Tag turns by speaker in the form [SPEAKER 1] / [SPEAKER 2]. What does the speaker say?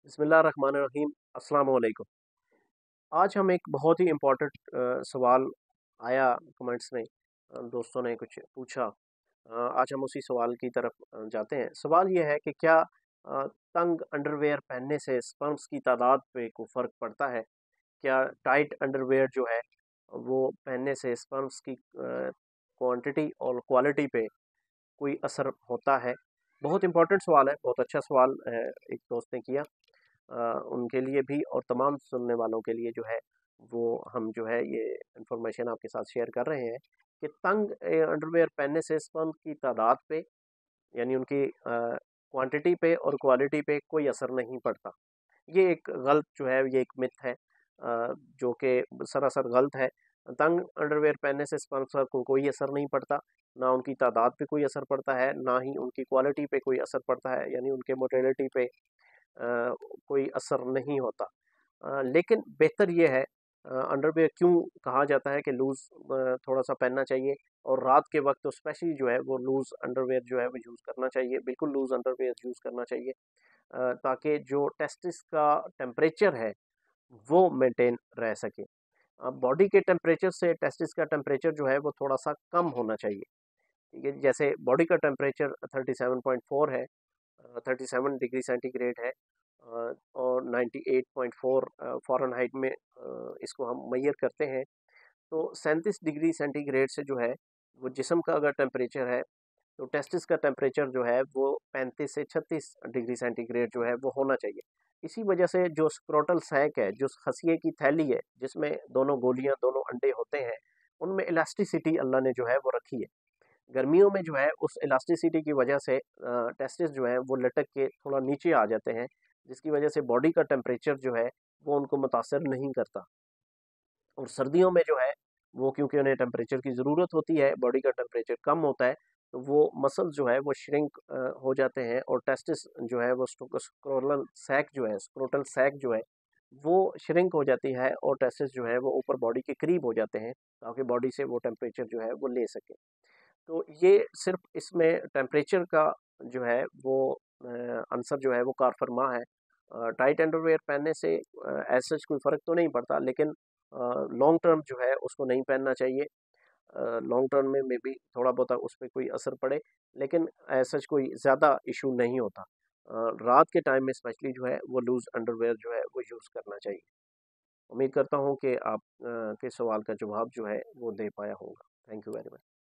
[SPEAKER 1] बिस्मिल्लाहिर्रहमानिर्रहीम। अस्सलाम वालेकुम। आज हम एक बहुत ही इम्पोर्टेंट सवाल आया कमेंट्स में, दोस्तों ने कुछ पूछा। आज हम उसी सवाल की तरफ जाते हैं। सवाल ये है कि क्या तंग अंडरवेयर पहनने से स्पर्म्स की तादाद पे कोई फ़र्क पड़ता है? क्या टाइट अंडरवेयर जो है वो पहनने से स्पर्म्स की क्वांटिटी और क्वालिटी पे कोई असर होता है? बहुत इम्पोर्टेंट सवाल है, बहुत अच्छा सवाल है, एक दोस्त ने किया। उनके लिए भी और तमाम सुनने वालों के लिए जो है वो हम जो है ये इन्फॉर्मेशन आपके साथ शेयर कर रहे हैं कि तंग अंडरवेयर पहनने से स्पर्म की तादाद पे, यानी उनकी क्वांटिटी पे और क्वालिटी पे कोई असर नहीं पड़ता। ये एक गलत जो है, ये एक मिथ है, जो कि सरासर गलत है। तंग अंडरवेयर पहनने से स्पर्म को कोई असर नहीं पड़ता, ना उनकी तादाद पे कोई असर पड़ता है, ना ही उनकी क्वालिटी पे कोई असर पड़ता है, यानी उनके मोटेलिटी पे कोई असर नहीं होता। लेकिन बेहतर ये है, अंडरवियर क्यों कहा जाता है कि लूज़ थोड़ा सा पहनना चाहिए, और रात के वक्त तो स्पेशली जो है वो लूज़ अंडरवियर जो है वो यूज़ करना चाहिए, बिल्कुल लूज़ अंडरवियर यूज़ करना चाहिए, ताकि जो टेस्टिस का टेम्परेचर है वो मेंटेन रह सके। अब बॉडी के टेम्परेचर से टेस्टिस का टेम्परेचर जो है वो थोड़ा सा कम होना चाहिए। ठीक है, जैसे बॉडी का टेम्परेचर 37.4 है, 37 डिग्री सेंटीग्रेड है, और 98.4 फ़ारेनहाइट में इसको हम मेजर करते हैं। तो 37 डिग्री सेंटीग्रेड से जो है वो जिस्म का अगर टेम्परेचर है, तो टेस्टिस का टेम्परेचर जो है वो 35 से 36 डिग्री सेंटीग्रेड जो है वो होना चाहिए। इसी वजह से जो स्क्रोटल सैक है, जो खसिए की थैली है जिसमें दोनों गोलियां, दोनों अंडे होते हैं, उनमें इलास्टिसिटी अल्लाह ने जो है वो रखी है। गर्मियों में जो है उस इलास्टिसिटी की वजह से टेस्टिस जो है वो लटक के थोड़ा नीचे आ जाते हैं, जिसकी वजह से बॉडी का टेम्परेचर जो है वो उनको मुतासर नहीं करता। और सर्दियों में जो है वो, क्योंकि उन्हें टेम्परेचर की ज़रूरत होती है, बॉडी का टेम्परेचर कम होता है, तो वो मसल जो है वो श्रिंक हो जाते हैं, और टेस्टिस जो है वो स्क्रोटल सैक जो है, स्क्रोटल सैक जो है वो श्रिंक हो जाती है, और टेस्टिस जो है वो ऊपर बॉडी के करीब हो जाते हैं, ताकि बॉडी से वो टेम्परेचर जो है वो ले सके। तो ये सिर्फ इसमें टेम्परेचर का जो है वो आंसर जो है वो कार फरमा है। टाइट अंडरवेयर पहनने से एज सच कोई फ़र्क तो नहीं पड़ता, लेकिन लॉन्ग टर्म जो है उसको नहीं पहनना चाहिए। लॉन्ग टर्म में भी थोड़ा बहुत उस पर कोई असर पड़े, लेकिन एज सच कोई ज़्यादा इशू नहीं होता। रात के टाइम में स्पेशली जो है वो लूज़ अंडरवेयर जो है वो यूज़ करना चाहिए। उम्मीद करता हूँ कि आप के सवाल का जवाब जो है वो दे पाया होगा। Thank you very much.